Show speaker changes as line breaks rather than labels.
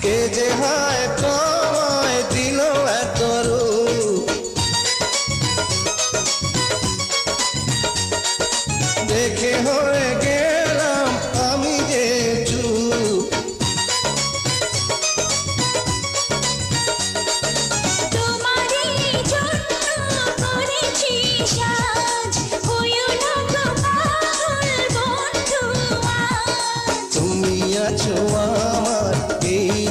কে যে হায় তোমায় দিল এত রূপ, দেখে হয়ে গেলাম আমি যে চুপ।
তোমারই জন্য করেছি সাজ, হইও না গো পাগল বন্ধু আজ।
তুমি আছো আমার এই